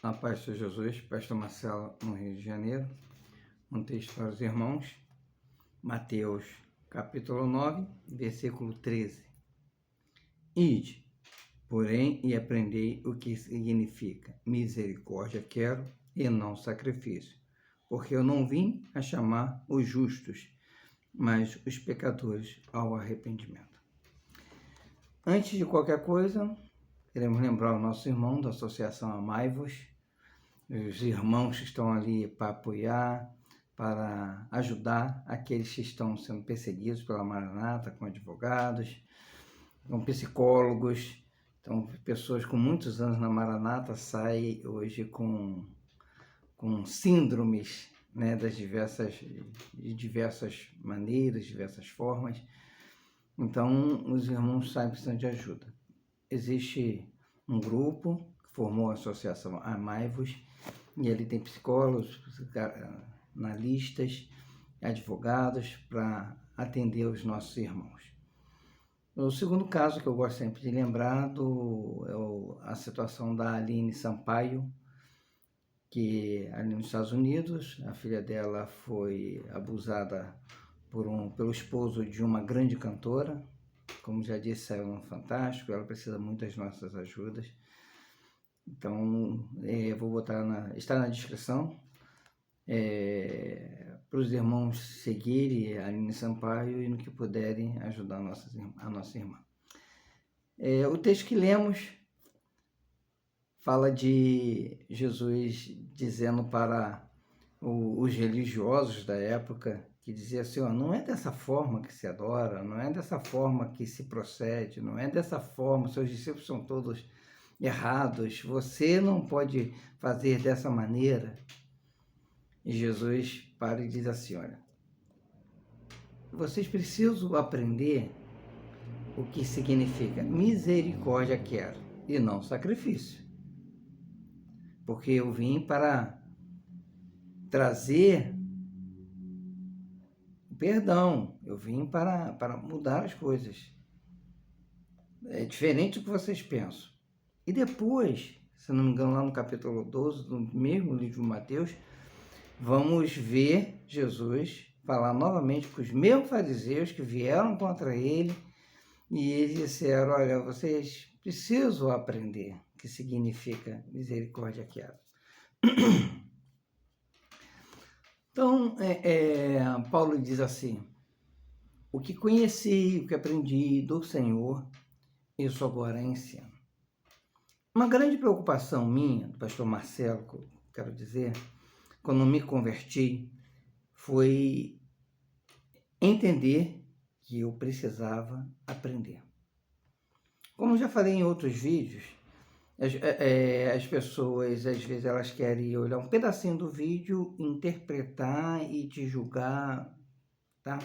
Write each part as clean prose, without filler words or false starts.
A paz de Jesus, Pastor Marcelo, no Rio de Janeiro. Um texto para os irmãos, Mateus, capítulo 9, versículo 13. Ide, porém, e aprendei o que significa misericórdia quero e não sacrifício, porque eu não vim a chamar os justos, mas os pecadores ao arrependimento. Antes de qualquer coisa, queremos lembrar o nosso irmão da Associação Amai-vos, os irmãos que estão ali para apoiar, para ajudar aqueles que estão sendo perseguidos pela Maranata, com advogados, com psicólogos. Então, pessoas com muitos anos na Maranata saem hoje com síndromes, né, de diversas maneiras, diversas formas. Então, os irmãos saem precisando de ajuda. Existe um grupo que formou a Associação Amai-vos, e ele tem psicólogos, analistas, advogados para atender os nossos irmãos. O segundo caso que eu gosto sempre de lembrar é a situação da Aline Sampaio, que ali nos Estados Unidos, a filha dela foi abusada pelo esposo de uma grande cantora. Como já disse, saiu no Fantástico, ela precisa muito das nossas ajudas. Então, vou botar está na descrição, para os irmãos seguirem a Aline Sampaio e no que puderem ajudar a nossa irmã. O texto que lemos fala de Jesus dizendo para os religiosos da época, que dizia assim, não é dessa forma que se adora, não é dessa forma que se procede, não é dessa forma, seus discípulos são todos errados, você não pode fazer dessa maneira. E Jesus para e diz assim, olha, vocês precisam aprender o que significa misericórdia quero e não sacrifício. Porque eu vim para trazer perdão, eu vim para mudar as coisas. É diferente do que vocês pensam. E depois, se não me engano, lá no capítulo 12 do mesmo livro de Mateus, vamos ver Jesus falar novamente com os mesmos fariseus que vieram contra ele, e eles disseram, olha, vocês precisam aprender o que significa misericórdia quero. Então, Paulo diz assim, o que conheci, o que aprendi do Senhor, isso agora ensino. Uma grande preocupação minha, do pastor Marcelo, quero dizer, quando me converti, foi entender que eu precisava aprender. Como já falei em outros vídeos, as pessoas, às vezes, elas querem olhar um pedacinho do vídeo, interpretar e te julgar, tá?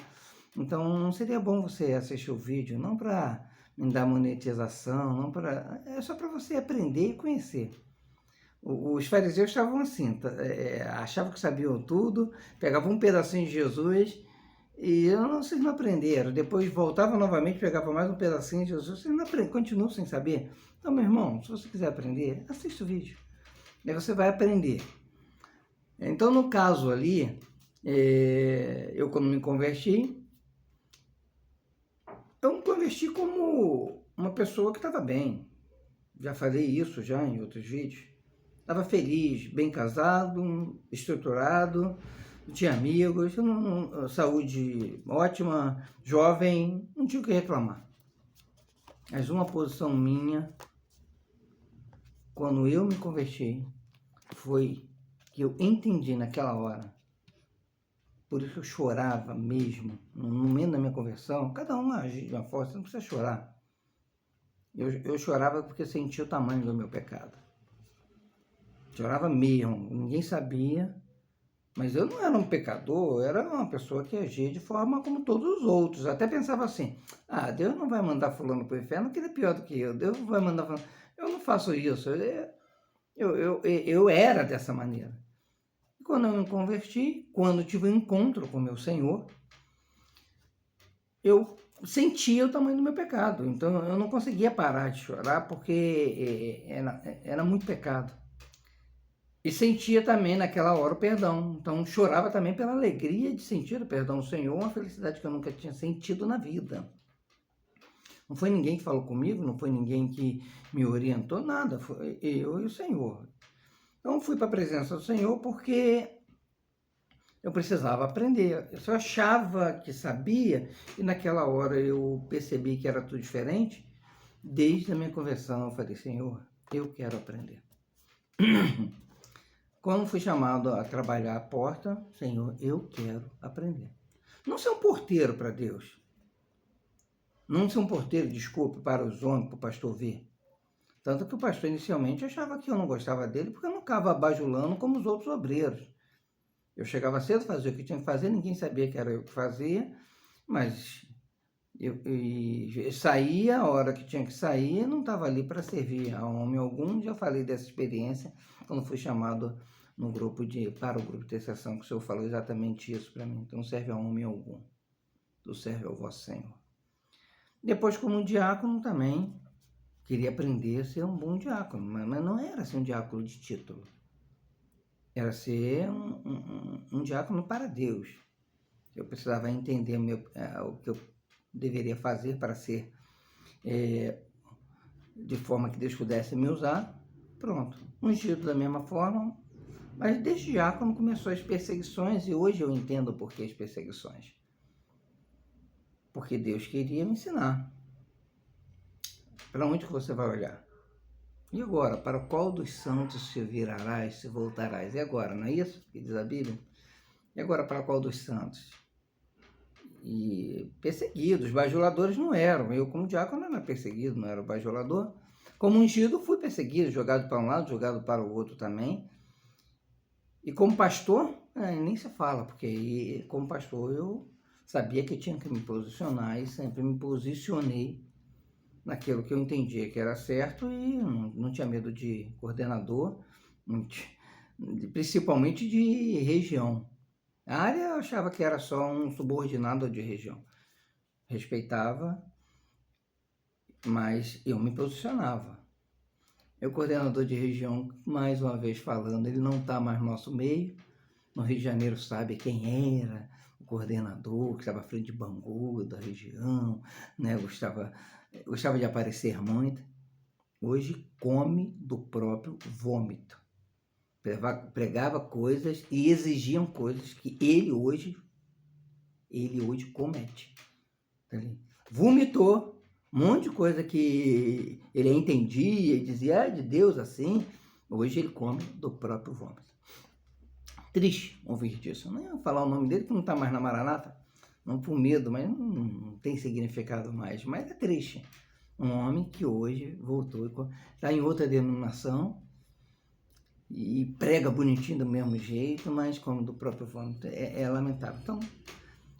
Então, não seria bom você assistir o vídeo, não para me dar monetização, não é só para você aprender e conhecer. Os fariseus estavam assim, achavam que sabiam tudo, pegavam um pedacinho de Jesus e vocês não aprenderam. Depois voltavam novamente, pegavam mais um pedacinho de Jesus, vocês não aprenderam, continuam sem saber. Então, meu irmão, se você quiser aprender, assista o vídeo. Aí você vai aprender. Então, no caso ali, eu quando me converti, eu me converti como uma pessoa que estava bem. Já falei isso já em outros vídeos. Estava feliz, bem casado, estruturado, tinha amigos, saúde ótima, jovem, não tinha o que reclamar. Mas uma posição minha, quando eu me converti, foi que eu entendi naquela hora. Por isso eu chorava mesmo, no momento da minha conversão. Cada um age de uma forma, você não precisa chorar. Eu chorava porque sentia o tamanho do meu pecado. Chorava mesmo, ninguém sabia, mas eu não era um pecador, eu era uma pessoa que agia de forma como todos os outros. Até pensava assim, Deus não vai mandar fulano para o inferno, que ele é pior do que eu, Deus vai mandar fulano. Eu não faço isso, eu era dessa maneira. E quando eu me converti, quando tive um encontro com o meu Senhor, eu sentia o tamanho do meu pecado, então eu não conseguia parar de chorar, porque era muito pecado. E sentia também naquela hora o perdão. Então chorava também pela alegria de sentir o perdão do Senhor, uma felicidade que eu nunca tinha sentido na vida. Não foi ninguém que falou comigo, não foi ninguém que me orientou, nada. Foi eu e o Senhor. Então fui para a presença do Senhor porque eu precisava aprender. Eu só achava que sabia e naquela hora eu percebi que era tudo diferente. Desde a minha conversão eu falei, Senhor, eu quero aprender. Quando fui chamado a trabalhar à porta, Senhor, eu quero aprender. Não ser um porteiro para Deus. Não ser um porteiro, desculpe, para os homens, para o pastor ver. Tanto que o pastor inicialmente achava que eu não gostava dele porque eu não ficava bajulando como os outros obreiros. Eu chegava cedo, fazia o que tinha que fazer, ninguém sabia que era eu que fazia, mas eu saía a hora que tinha que sair, não estava ali para servir a homem algum. Já falei dessa experiência quando fui chamado no grupo para o grupo de intercessão, que o Senhor falou exatamente isso para mim. Então, não serve a homem algum, tu serve ao vosso Senhor. Depois, como diácono também, queria aprender a ser um bom diácono, mas não era ser um diácono de título. Era ser um diácono para Deus. Eu precisava entender o que eu deveria fazer para ser de forma que Deus pudesse me usar. Pronto, ungido da mesma forma. Mas desde diácono começou as perseguições e hoje eu entendo por que as perseguições. Porque Deus queria me ensinar. Para onde que você vai olhar? E agora, para qual dos santos se virarás, se voltarás? E agora, não é isso que diz a Bíblia? E agora, para qual dos santos? E perseguidos, bajuladores não eram. Eu, como diácono, não era perseguido, não era bajulador. Como ungido, fui perseguido, jogado para um lado, jogado para o outro também. E como pastor, nem se fala, porque como pastor eu sabia que tinha que me posicionar e sempre me posicionei naquilo que eu entendia que era certo e não tinha medo de coordenador, principalmente de região. A área eu achava que era só um subordinado de região. Respeitava, mas eu me posicionava. O coordenador de região, mais uma vez falando, ele não está mais no nosso meio. No Rio de Janeiro sabe quem era o coordenador, que estava à frente de Bangu, da região, né? Gostava de aparecer muito. Hoje come do próprio vômito. Pregava coisas e exigiam coisas que ele hoje comete. Vomitou um monte de coisa que ele entendia e dizia, de Deus assim. Hoje ele come do próprio vômito. Triste ouvir disso. Não ia falar o nome dele que não está mais na Maranata. Não por medo, mas não tem significado mais. Mas é triste. Um homem que hoje voltou, está em outra denominação e prega bonitinho do mesmo jeito, mas como do próprio vômito. É lamentável. Então,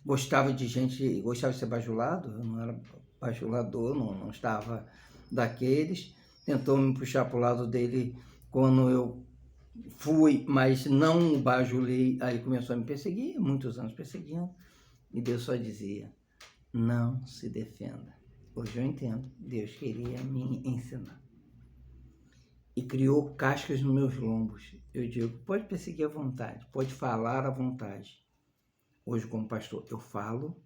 gostava de ser bajulado, eu não era bajulador, não estava daqueles. Tentou me puxar para o lado dele quando eu fui, mas não o bajulei, aí começou a me perseguir, muitos anos perseguindo, e Deus só dizia, não se defenda. Hoje eu entendo, Deus queria me ensinar. E criou cascas nos meus lombos. Eu digo, pode perseguir à vontade, pode falar à vontade. Hoje, como pastor, eu falo,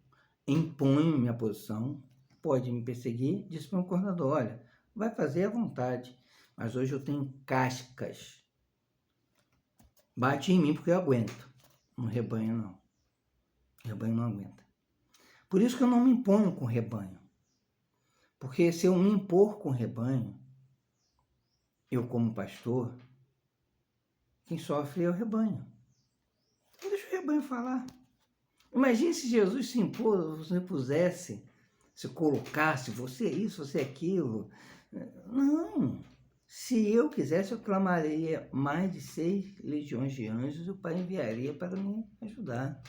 imponho minha posição, pode me perseguir, disse para o meu coordenador, olha, vai fazer à vontade, mas hoje eu tenho cascas. Bate em mim porque eu aguento. No rebanho, não. O rebanho não aguenta. Por isso que eu não me imponho com o rebanho. Porque se eu me impor com o rebanho, eu como pastor, quem sofre é o rebanho. Então deixa o rebanho falar. Imagine se Jesus se impusesse, se colocasse, você é isso, você é aquilo. Não. Se eu quisesse, eu clamaria mais de 6 legiões de anjos e o Pai enviaria para me ajudar.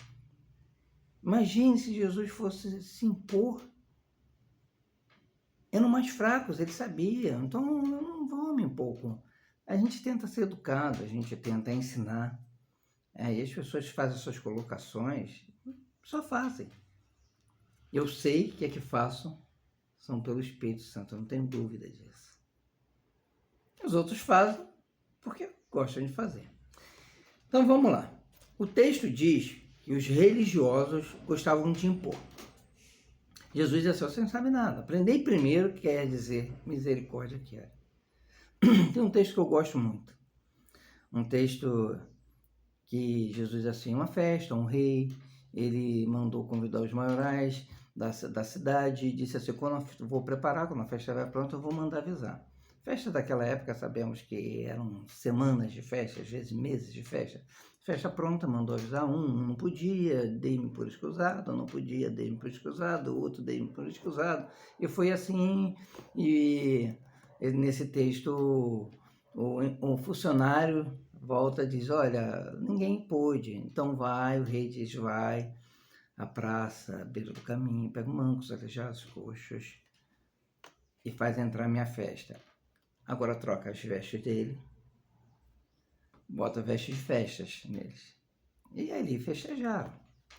Imagine se Jesus fosse se impor. Eram mais fracos, ele sabia. Então, eu não vou me impor. A gente tenta ser educado, a gente tenta ensinar. Aí as pessoas fazem suas colocações, só fazem. Eu sei que é que faço são pelo Espírito Santo, eu não tenho dúvida disso. Os outros fazem porque gostam de fazer. Então vamos lá. O texto diz que os religiosos gostavam de impor. Jesus disse: você não sabe nada. Aprendei primeiro, quer dizer misericórdia quer. Tem um texto que eu gosto muito. Um texto que Jesus assim, uma festa, um rei, ele mandou convidar os maiorais da cidade e disse assim: quando eu vou preparar, quando a festa estiver pronta, eu vou mandar avisar. Festa daquela época, sabemos que eram semanas de festa, às vezes meses de festa. Festa pronta, mandou avisar um não podia, dei-me por escusado, não podia, dei-me por escusado, o outro dei-me por escusado. E foi assim, e nesse texto o funcionário volta e diz: olha, ninguém pôde, então vai, o rei diz: vai à praça, à beira do caminho, pega mancos, aleijados, coxos e faz entrar minha festa. Agora troca as vestes dele, bota vestes de festas neles. E ali festejaram.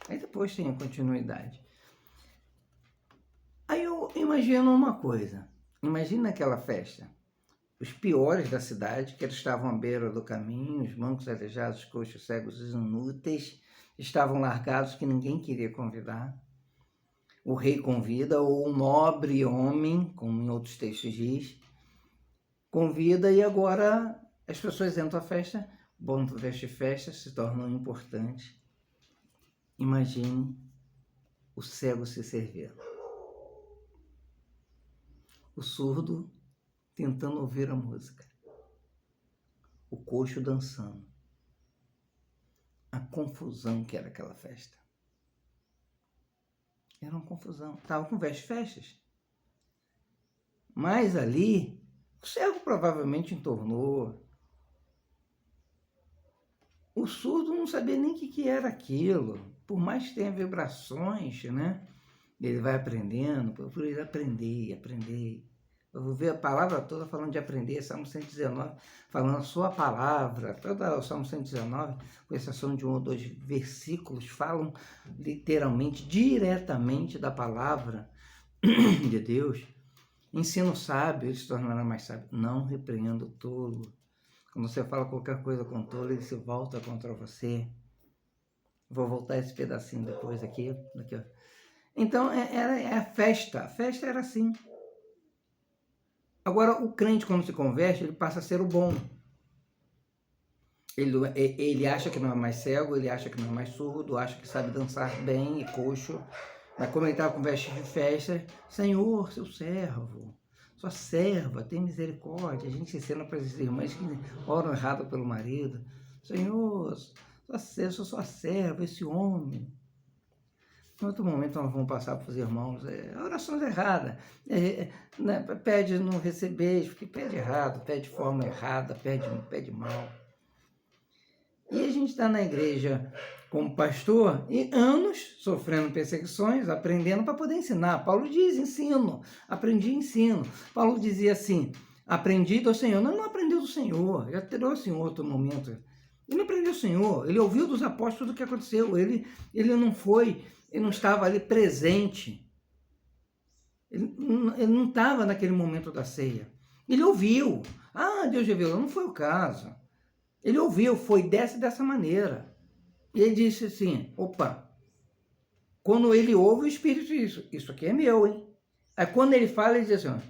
Aí depois tem a continuidade. Aí eu imagino uma coisa. Imagina aquela festa. Os piores da cidade, que eles estavam à beira do caminho, os mancos, aleijados, coxos, cegos e inúteis, estavam largados que ninguém queria convidar. O rei convida, ou um nobre homem, como em outros textos diz, convida, e agora as pessoas entram à festa, bom veste festa, se tornam importantes. Imagine o cego se servir, o surdo tentando ouvir a música, o coxo dançando, a confusão que era aquela festa. Era uma confusão, estava com veste festas. Mas ali, o cego provavelmente entornou. O surdo não sabia nem o que era aquilo. Por mais que tenha vibrações, né? Ele vai aprendendo, por ele aprender. Eu vou ver a palavra toda falando de aprender, Salmo 119, falando a sua palavra. Toda o Salmo 119, com exceção de um ou dois versículos, falam literalmente, diretamente da palavra de Deus. Ensino sábio, ele se tornará mais sábio. Não repreenda o tolo. Quando você fala qualquer coisa com o tolo, ele se volta contra você. Vou voltar esse pedacinho depois aqui. Então, era a festa. A festa era assim. Agora, o crente, quando se converte, ele passa a ser o bom. Ele acha que não é mais cego, ele acha que não é mais surdo, acha que sabe dançar bem e coxo. Mas como ele estava com vestes de festa, Senhor, seu servo, sua serva, tem misericórdia. A gente ensina para as irmãs que oram errado pelo marido. Senhor, sou sua serva, esse homem. Em outro momento nós vamos passar para os irmãos, orações erradas, né, pede não receber, porque pede errado, pede de forma errada, pede mal. E a gente está na igreja como pastor e anos sofrendo perseguições, aprendendo para poder ensinar. Paulo diz, ensino, aprendi e ensino. Paulo dizia assim, aprendi do Senhor. Não aprendeu do Senhor, já trouxe em outro momento. Ele não aprendeu do Senhor, ele ouviu dos apóstolos o que aconteceu, ele não estava ali presente. Ele não estava naquele momento da ceia. Ele ouviu. Deus revelou, não foi o caso. Ele ouviu, foi dessa maneira. E ele disse assim, opa, quando ele ouve, o Espírito diz, isso aqui é meu, hein? Aí quando ele fala, ele diz assim,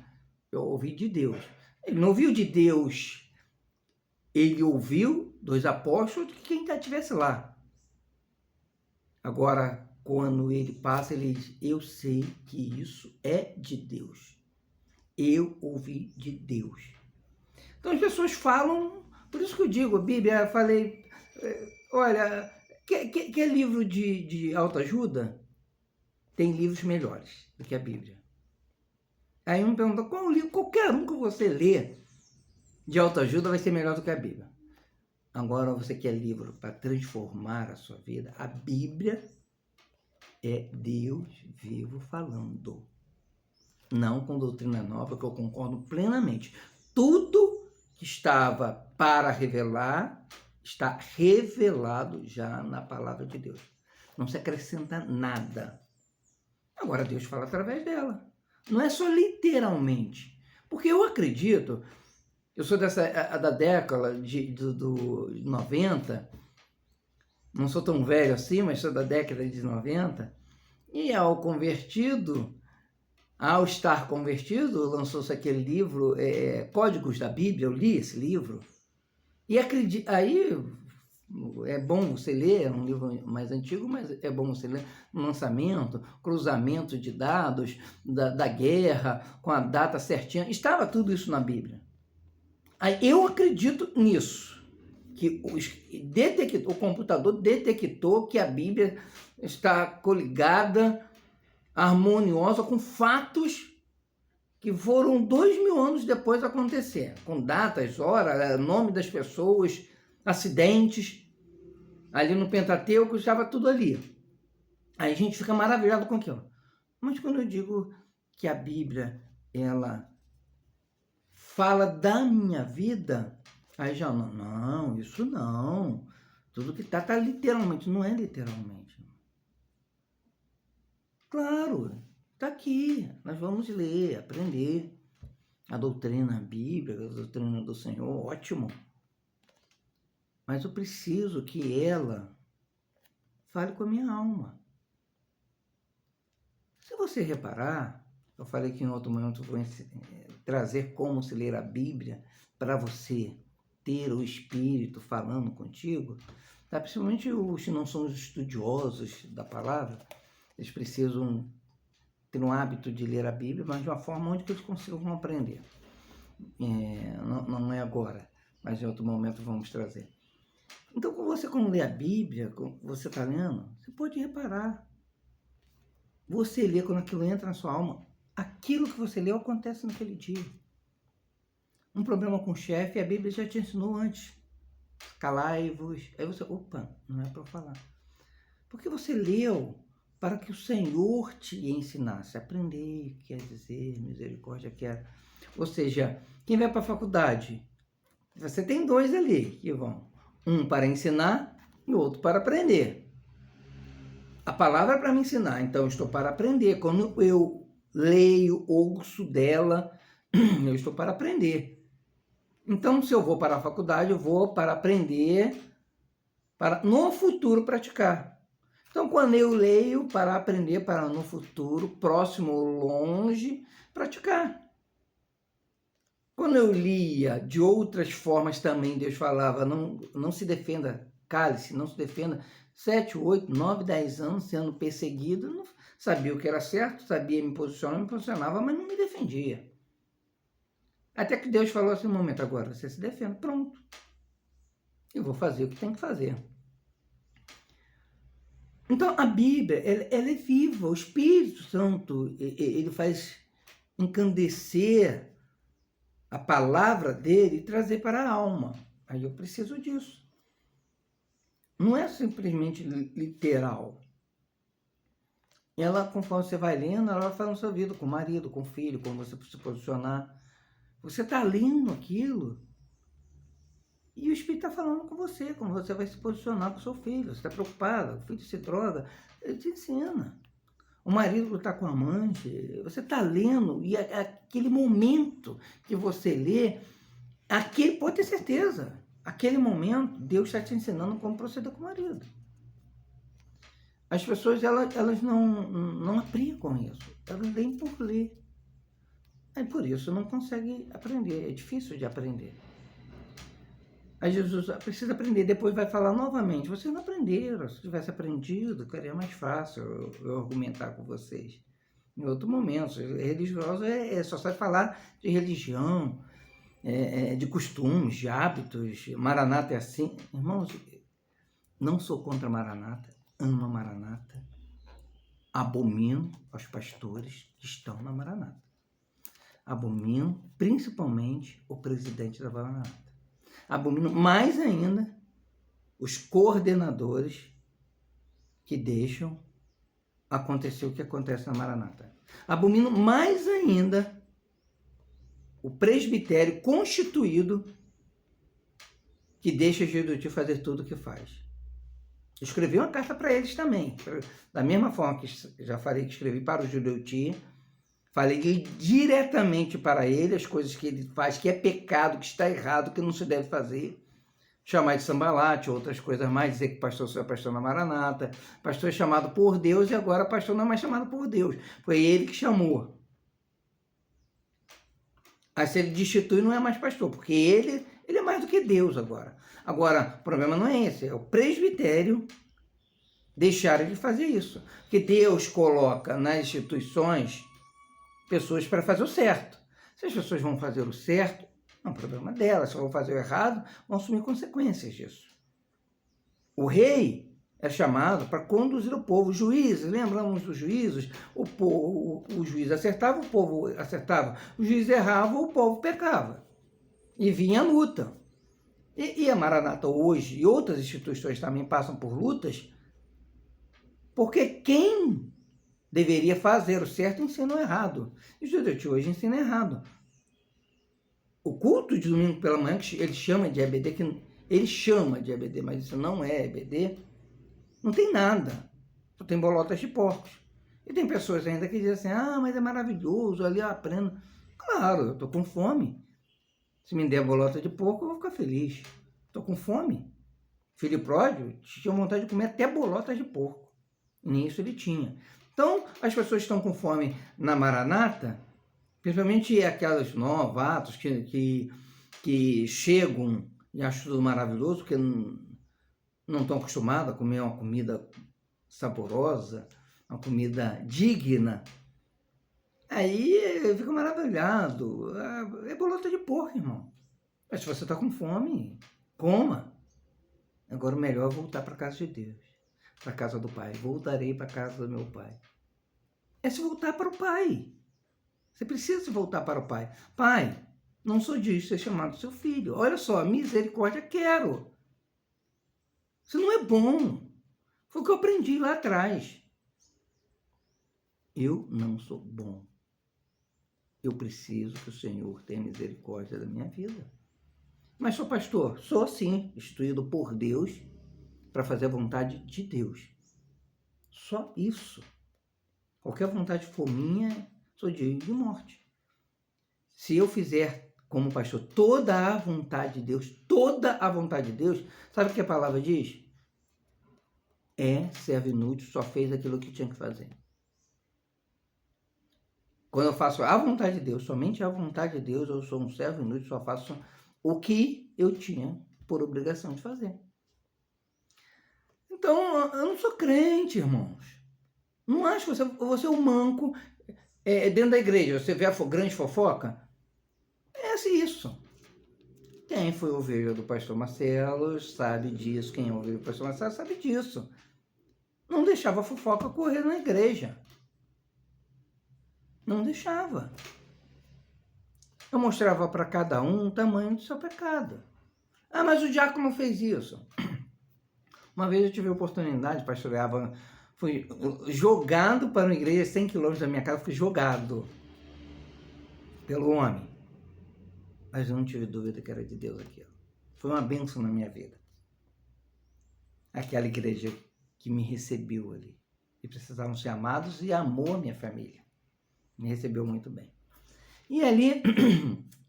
eu ouvi de Deus. Ele não ouviu de Deus, ele ouviu dos apóstolos de quem estivesse lá. Agora, quando ele passa, ele diz, eu sei que isso é de Deus. Eu ouvi de Deus. Então as pessoas falam, por isso que eu digo, a Bíblia, eu falei, olha, quer livro de autoajuda? Tem livros melhores do que a Bíblia. Aí um pergunta, qual livro? Qualquer um que você lê de autoajuda vai ser melhor do que a Bíblia. Agora você quer livro para transformar a sua vida? A Bíblia é Deus vivo falando. Não com doutrina nova, que eu concordo plenamente. Tudo que estava para revelar, está revelado já na palavra de Deus. Não se acrescenta nada. Agora Deus fala através dela. Não é só literalmente. Porque eu acredito, eu sou da década do 90, não sou tão velho assim, mas sou da década de 90, e ao estar convertido, lançou-se aquele livro, Códigos da Bíblia, eu li esse livro, e aí é bom você ler, é um livro mais antigo, mas é bom você ler no lançamento, cruzamento de dados da guerra, com a data certinha, estava tudo isso na Bíblia. Aí eu acredito nisso, que o computador detectou que a Bíblia está coligada, harmoniosa com fatos que foram 2000 anos depois acontecer, com datas, horas, nome das pessoas, acidentes. Ali no Pentateuco estava tudo ali. Aí a gente fica maravilhado com aquilo. Mas quando eu digo que a Bíblia, ela fala da minha vida, aí já não, isso não. Tudo que tá literalmente, não é literalmente. Claro, está aqui, nós vamos ler, aprender a doutrina bíblica, a doutrina do Senhor, ótimo. Mas eu preciso que ela fale com a minha alma. Se você reparar, eu falei que em outro momento vou trazer como se ler a Bíblia para você ter o Espírito falando contigo, tá? Principalmente os que não são os estudiosos da palavra, eles precisam ter um hábito de ler a Bíblia, mas de uma forma onde eles consigam aprender. Não é agora, mas em outro momento vamos trazer. Então, quando lê a Bíblia, você está lendo, você pode reparar. Você lê, quando aquilo entra na sua alma, aquilo que você leu acontece naquele dia. Um problema com o chefe, a Bíblia já te ensinou antes. Calai-vos. Aí você, opa, não é para eu falar. Porque você leu para que o Senhor te ensinasse. Aprender, quer dizer, misericórdia quer. Ou seja, quem vai para a faculdade, você tem dois ali que vão. Um para ensinar e o outro para aprender. A palavra é para me ensinar, então eu estou para aprender. Quando eu leio, ouço dela, eu estou para aprender. Então, se eu vou para a faculdade, eu vou para aprender, para no futuro praticar. Então, quando eu leio, para aprender, para no futuro, próximo ou longe, praticar. Quando eu lia de outras formas também, Deus falava, não se defenda, cale-se, não se defenda. 7, 8, 9, 10 anos sendo perseguido, não sabia o que era certo, sabia me posicionava, mas não me defendia. Até que Deus falou assim, no momento, agora você se defende, pronto. Eu vou fazer o que tem que fazer. Então, a Bíblia, ela é viva, o Espírito Santo, ele faz encandecer a palavra dele e trazer para a alma. Aí eu preciso disso. Não é simplesmente literal. Ela, conforme você vai lendo, ela vai falando sua vida com o marido, com o filho, como você se posicionar. Você está lendo aquilo e o Espírito está falando com você, como você vai se posicionar com o seu filho. Você está preocupado, o filho se droga, ele te ensina. O marido está com a amante, você está lendo e aquele momento que você lê, pode ter certeza, aquele momento Deus está te ensinando como proceder com o marido. As pessoas elas não aplicam isso, elas leem por ler. Aí por isso não consegue aprender, é difícil de aprender. Aí Jesus precisa aprender, depois vai falar novamente, vocês não aprenderam, se tivesse aprendido, seria mais fácil eu argumentar com vocês. Em outro momento, religioso só sabe falar de religião, de costumes, de hábitos, Maranata é assim. Irmãos, não sou contra Maranata, amo a Maranata, abomino aos pastores que estão na Maranata. Abomino principalmente o presidente da Maranata. Abomino mais ainda os coordenadores que deixam acontecer o que acontece na Maranata. Abomino mais ainda o presbitério constituído que deixa Jesuiti fazer tudo o que faz. Escrevi uma carta para eles também. Da mesma forma que já falei que escrevi para o Jesuiti, falei diretamente para ele as coisas que ele faz, que é pecado, que está errado, que não se deve fazer. chamar de sambalate, outras coisas mais, dizer que pastor só é pastor na Maranata, pastor é chamado por Deus e agora pastor não é mais chamado por Deus, foi ele que chamou. Aí se ele destitui, não é mais pastor, porque ele é mais do que Deus agora. Agora, o problema não é esse, é o presbitério deixar de fazer isso. Porque Deus coloca nas instituições pessoas para fazer o certo. Se as pessoas vão fazer o certo, é um problema delas. Se vão fazer o errado, vão assumir consequências disso. O rei é chamado para conduzir o povo. Os juízes, lembramos dos juízes? O juiz acertava, o povo acertava. O juiz errava, o povo pecava. E vinha a luta. E a Maranata hoje e outras instituições também passam por lutas, porque quem deveria fazer o certo ensina o errado. E o judeu de hoje ensina errado. O culto de domingo pela manhã, que ele chama de EBD, que ele chama de EBD, mas isso não é EBD, não tem nada. Só tem bolotas de porcos. E tem pessoas ainda que dizem assim, mas é maravilhoso, ali eu aprendo. Claro, eu estou com fome. Se me der bolota de porco, eu vou ficar feliz. Estou com fome. Filho pródigo tinha vontade de comer até bolotas de porco. E nem isso ele tinha. Então, as pessoas estão com fome na Maranata, principalmente aquelas novatos que chegam e acham tudo maravilhoso, porque não estão acostumados a comer uma comida saborosa, uma comida digna. Aí eu fico maravilhado. É bolota de porco, irmão. Mas se você está com fome, coma. Agora o melhor é voltar para a casa de Deus, para a casa do Pai. Voltarei para a casa do meu Pai. É se voltar para o Pai. Você precisa se voltar para o Pai. Pai, não sou digno de ser chamado seu filho. Olha só, misericórdia quero. Isso não é bom. Foi o que eu aprendi lá atrás. Eu não sou bom. Eu preciso que o Senhor tenha misericórdia da minha vida. Mas sou pastor? Sou sim, instruído por Deus para fazer a vontade de Deus. Só isso. Qualquer vontade for minha, sou digno de morte. Se eu fizer como pastor toda a vontade de Deus, sabe o que a palavra diz? Servo inútil, só fez aquilo que tinha que fazer. Quando eu faço a vontade de Deus, somente a vontade de Deus, eu sou um servo inútil, só faço o que eu tinha por obrigação de fazer. Então, eu não sou crente, irmãos. Não acho que você é um manco dentro da igreja. Você vê a grande fofoca? É isso. Quem foi ovelha do pastor Marcelo sabe disso. Quem é ovelha do pastor Marcelo sabe disso. Não deixava a fofoca correr na igreja. Não deixava. Eu mostrava para cada um o tamanho do seu pecado. Mas o diácono fez isso. Uma vez eu tive a oportunidade, pastoreava, fui jogado para uma igreja 100 quilômetros da minha casa, fui jogado pelo homem. Mas eu não tive dúvida que era de Deus aquilo. Foi uma bênção na minha vida. Aquela igreja que me recebeu ali. E precisavam ser amados e amou a minha família. Me recebeu muito bem. E ali,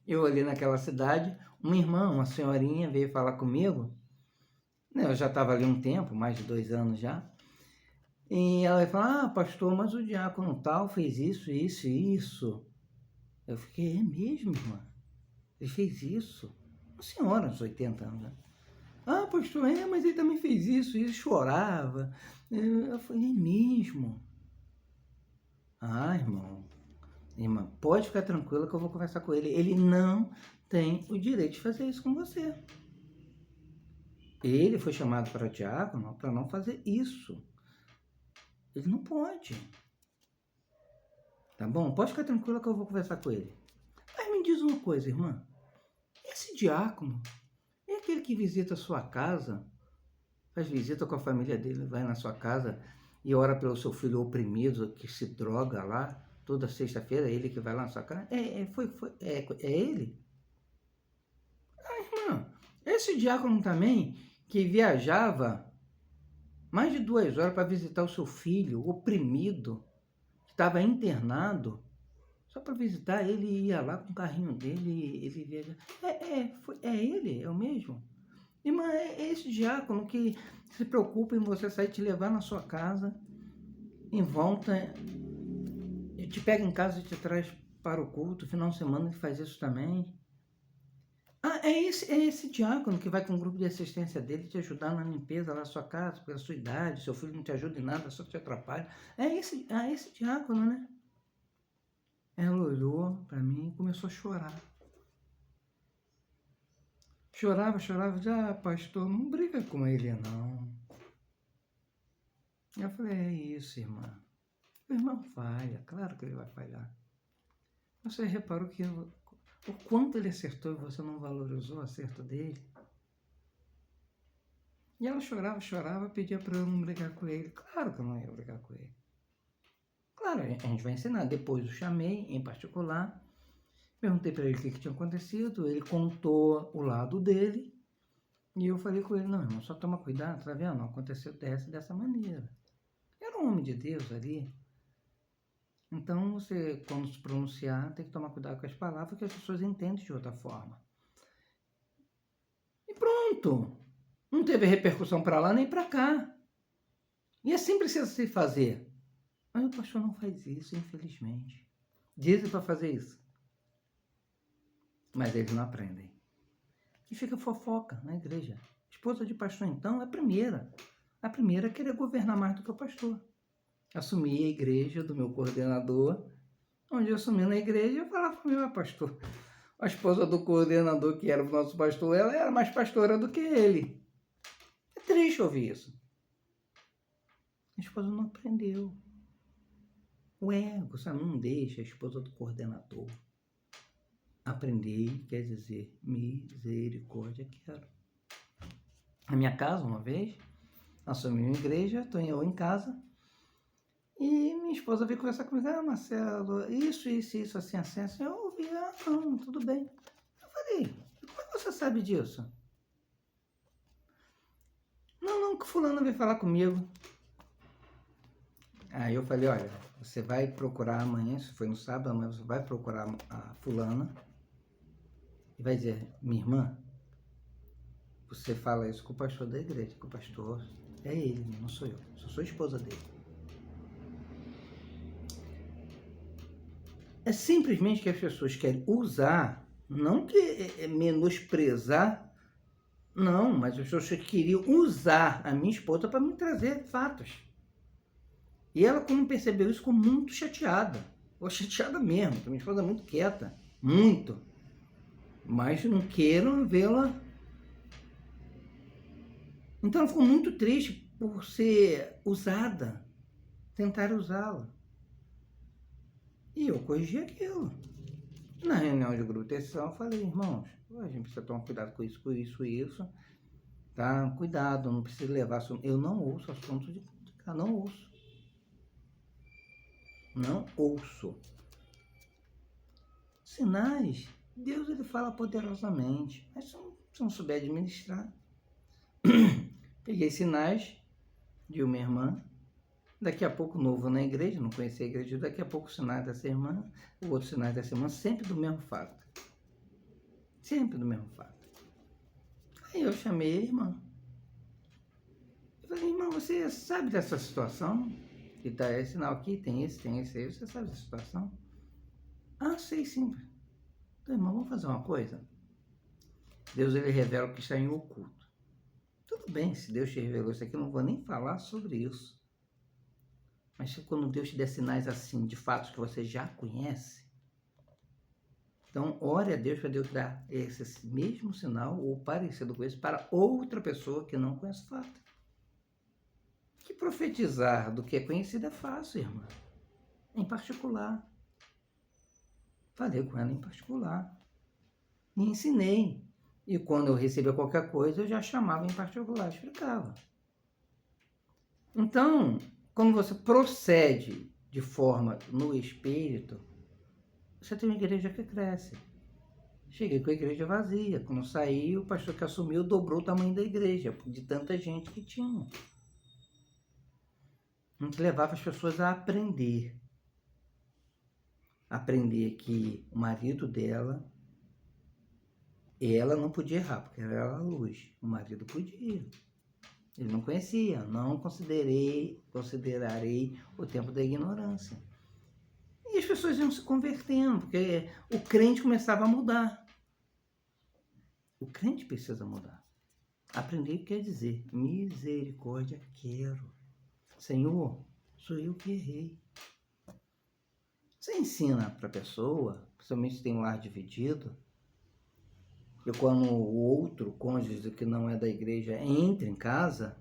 eu ali naquela cidade, uma irmã, uma senhorinha veio falar comigo. Eu já estava ali um tempo, mais de 2 anos já. E ela falou, pastor, mas o diácono tal fez isso, isso e isso. Eu fiquei, é mesmo, irmã? Ele fez isso? Uma senhora, uns 80 anos, né? Pastor, mas ele também fez isso, e chorava. Eu falei, é mesmo? Irmã, pode ficar tranquila que eu vou conversar com ele. Ele não tem o direito de fazer isso com você. Ele foi chamado para diácono para não fazer isso. Ele não pode. Tá bom? Pode ficar tranquila que eu vou conversar com ele. Mas me diz uma coisa, irmã. Esse diácono é aquele que visita a sua casa, faz visita com a família dele, vai na sua casa e ora pelo seu filho oprimido, que se droga lá, toda sexta-feira, é ele que vai lá na sua casa? É ele? Irmã, esse diácono também, que viajava mais de 2 horas para visitar o seu filho oprimido, que estava internado, só para visitar, ele ia lá com o carrinho dele, ele viaja. É ele, é o mesmo. Irmã, é esse diácono que se preocupa em você sair te levar na sua casa, em volta, e te pega em casa e te traz para o culto, final de semana ele faz isso também. É esse diácono que vai com o grupo de assistência dele te ajudar na limpeza lá da sua casa, pela sua idade, seu filho não te ajuda em nada, só te atrapalha. É esse diácono, né? Ela olhou para mim e começou a chorar. Chorava, já, pastor, não briga com ele, não. Eu falei, é isso, irmã. O irmão falha, claro que ele vai falhar. Você reparou que o quanto ele acertou e você não valorizou o acerto dele? E ela chorava, pedia para eu não brigar com ele. Claro que eu não ia brigar com ele. Claro, a gente vai ensinar. Depois eu chamei, em particular, perguntei para ele o que tinha acontecido, ele contou o lado dele, e eu falei com ele, não, irmão, só toma cuidado, tá vendo? Aconteceu dessa maneira. Era um homem de Deus ali. Então, você, quando se pronunciar, tem que tomar cuidado com as palavras, que as pessoas entendem de outra forma. E pronto! Não teve repercussão para lá nem para cá. E assim precisa se fazer. Mas o pastor não faz isso, infelizmente. Dizem para fazer isso. Mas eles não aprendem. E fica fofoca na igreja. Esposa de pastor, então, é a primeira. A primeira é querer governar mais do que o pastor. Assumi a igreja do meu coordenador. Onde eu assumi na igreja, eu falava para o meu pastor. A esposa do coordenador, que era o nosso pastor, ela era mais pastora do que ele. É triste ouvir isso. A esposa não aprendeu. O ego, sabe? Não deixa a esposa do coordenador. Aprender quer dizer misericórdia, quero. Na minha casa, uma vez, assumi uma igreja, estou eu em casa, e minha esposa veio conversar comigo, Marcelo, isso, assim. Eu ouvi, não, tudo bem. Eu falei, como é que você sabe disso? Não, que fulano veio falar comigo. Aí eu falei, olha, você vai procurar amanhã, se foi no sábado, amanhã você vai procurar a fulana e vai dizer, minha irmã, você fala isso com o pastor da igreja, que o pastor é ele, não sou eu, sou esposa dele. É simplesmente que as pessoas querem usar, não que menosprezar, não, mas as pessoas queriam usar a minha esposa para me trazer fatos. E ela, como percebeu isso, ficou muito chateada. Ou chateada mesmo, porque minha esposa é muito quieta. Muito. Mas não queiram vê-la. Então ela ficou muito triste por ser usada. Tentaram usá-la. E eu corrigi aquilo. Na reunião de grupo de decisão, eu falei, irmãos, a gente precisa tomar cuidado com isso. Tá? Cuidado, não precisa levar. Eu não ouço assuntos de cá, não ouço. Não ouço. Sinais, Deus ele fala poderosamente, mas se não souber administrar. Peguei sinais de uma irmã, daqui a pouco novo na igreja, não conhecia a igreja, daqui a pouco sinais dessa irmã, o outro sinais dessa irmã, sempre do mesmo fato. Sempre do mesmo fato. Aí eu chamei a irmã. Eu falei, irmã, você sabe dessa situação? Que tá esse sinal aqui, tem esse aí, você sabe dessa situação? Sei sim. Então, irmão, vamos fazer uma coisa? Deus, ele revela o que está em oculto. Tudo bem, se Deus te revelou isso aqui, eu não vou nem falar sobre isso. Mas quando Deus te der sinais assim, de fatos que você já conhece, então ore a Deus para Deus dar esse mesmo sinal ou parecido com esse para outra pessoa que não conhece o fato. Que profetizar do que é conhecido é fácil, irmã. Em particular. Falei com ela em particular. E ensinei. E quando eu recebia qualquer coisa, eu já chamava em particular, explicava. Então, quando você procede de forma no espírito, você tem uma igreja que cresce. Cheguei com a igreja vazia. Quando saí, o pastor que assumiu dobrou o tamanho da igreja, de tanta gente que tinha. A gente levava as pessoas a aprender. Aprender que o marido dela Ela não podia errar, porque ela era a luz. O marido podia. Ele não conhecia. Não considerarei o tempo da ignorância. E as pessoas iam se convertendo, porque o crente começava a mudar. O crente precisa mudar. Aprender quer dizer, misericórdia quero. Senhor, sou eu que errei. Você ensina para a pessoa, principalmente se tem um lar dividido, e quando o outro cônjuge que não é da igreja entra em casa,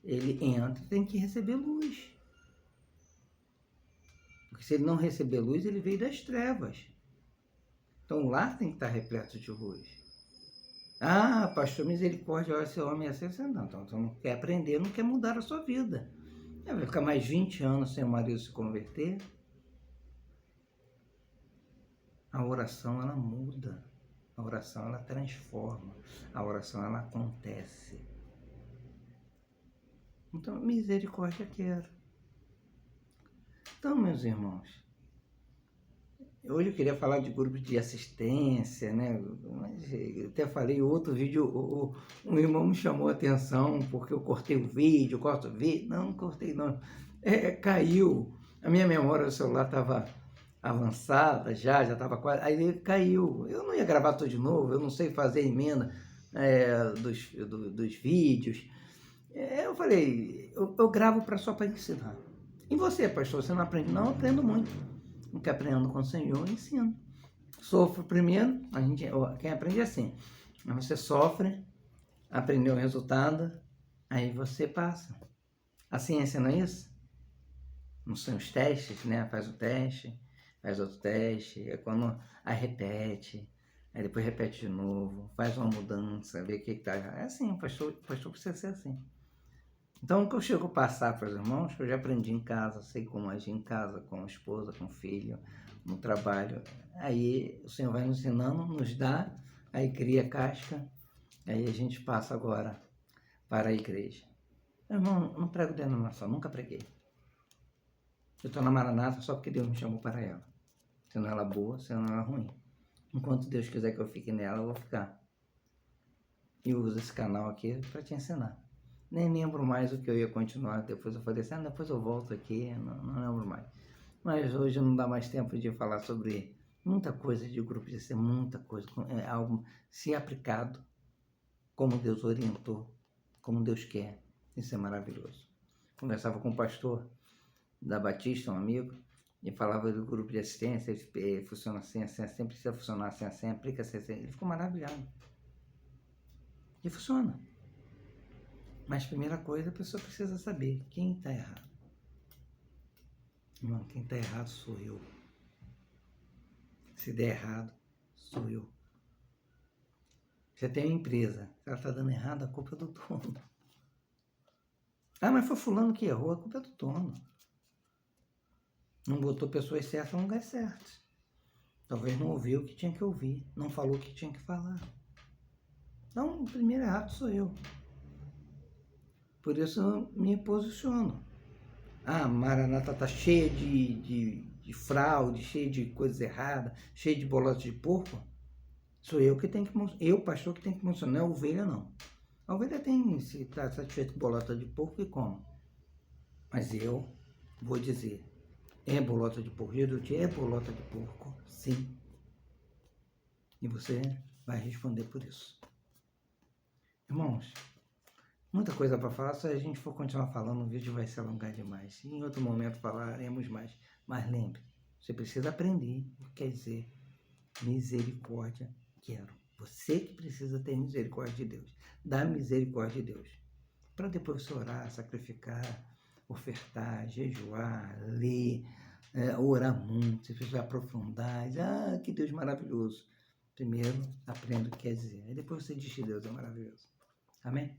ele entra e tem que receber luz. Porque se ele não receber luz, ele veio das trevas. Então o lar tem que estar repleto de luz. Ah, pastor, misericórdia, olha, esse homem é assim. Não, então você não quer aprender, não quer mudar a sua vida. Vai ficar mais 20 anos sem o marido se converter. A oração, ela muda. A oração, ela transforma. A oração, ela acontece. Então, misericórdia quero. Então, meus irmãos, hoje eu queria falar de grupo de assistência, né? Mas eu até falei outro vídeo, um irmão me chamou a atenção porque eu cortei o vídeo, corto o vídeo. Não cortei não. Caiu. A minha memória do celular estava avançada, já estava quase. Aí ele caiu. Eu não ia gravar tudo de novo, eu não sei fazer emenda dos vídeos. Eu falei, eu gravo só para ensinar. E você, pastor, você não aprende? Não, eu aprendo muito. O que aprendo com o Senhor, eu ensino. Sofro primeiro, quem aprende é assim. Você sofre, aprendeu o resultado, aí você passa. A ciência não é isso? Não são os testes, né? Faz o teste, faz outro teste, aí repete, aí depois repete de novo, faz uma mudança, vê o que está errado. É assim, o pastor precisa ser assim. Então, o que eu chego a passar para os irmãos, que eu já aprendi em casa, sei como agir em casa, com a esposa, com o filho, no trabalho. Aí o Senhor vai nos ensinando, nos dá, aí cria casca, aí a gente passa agora para a igreja. Meu irmão, não prego denominação, nunca preguei. Eu estou na Maranata só porque Deus me chamou para ela. Sendo ela boa, sendo ela ruim. Enquanto Deus quiser que eu fique nela, eu vou ficar. E eu uso esse canal aqui para te ensinar. Nem lembro mais o que eu ia continuar. Depois eu falei assim, depois eu volto aqui, não lembro mais. Mas hoje não dá mais tempo de falar sobre muita coisa de grupo de ser, muita coisa. É algo se aplicado, como Deus orientou, como Deus quer. Isso é maravilhoso. Conversava com um pastor da Batista, um amigo, e falava do grupo de assistência, ele funciona assim, sempre precisa funcionar assim, aplica assim. Ele ficou maravilhado. E funciona. Mas primeira coisa, a pessoa precisa saber quem está errado. Irmão, quem está errado sou eu. Se der errado, sou eu. Você tem uma empresa, se ela está dando errado, a culpa é do dono. Ah, mas foi fulano que errou, a culpa é do dono. Não botou pessoas certas no lugar certo. Talvez não ouviu o que tinha que ouvir, não falou o que tinha que falar. Então, o primeiro errado sou eu. Por isso eu me posiciono. Ah, Maranata está cheia de fraude, cheia de coisas erradas, cheia de bolota de porco. Sou eu que tenho que mostrar. Eu, pastor, que tenho que mostrar. Não é a ovelha, não. A ovelha tem, se está satisfeito com bolota de porco, e come. Mas eu vou dizer, é bolota de porco. Jesus, é bolota de porco? Sim. E você vai responder por isso. Irmãos, muita coisa para falar, se a gente for continuar falando, o vídeo vai se alongar demais. Em outro momento falaremos mais. Mas lembre, você precisa aprender o que quer dizer misericórdia quero. Você que precisa ter misericórdia de Deus. Dá misericórdia de Deus. Para depois você orar, sacrificar, ofertar, jejuar, ler, orar muito. Você precisa aprofundar. Que Deus maravilhoso. Primeiro, aprenda o que quer dizer. Aí depois você diz que Deus é maravilhoso. Amém?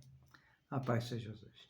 A paz seja Jesus.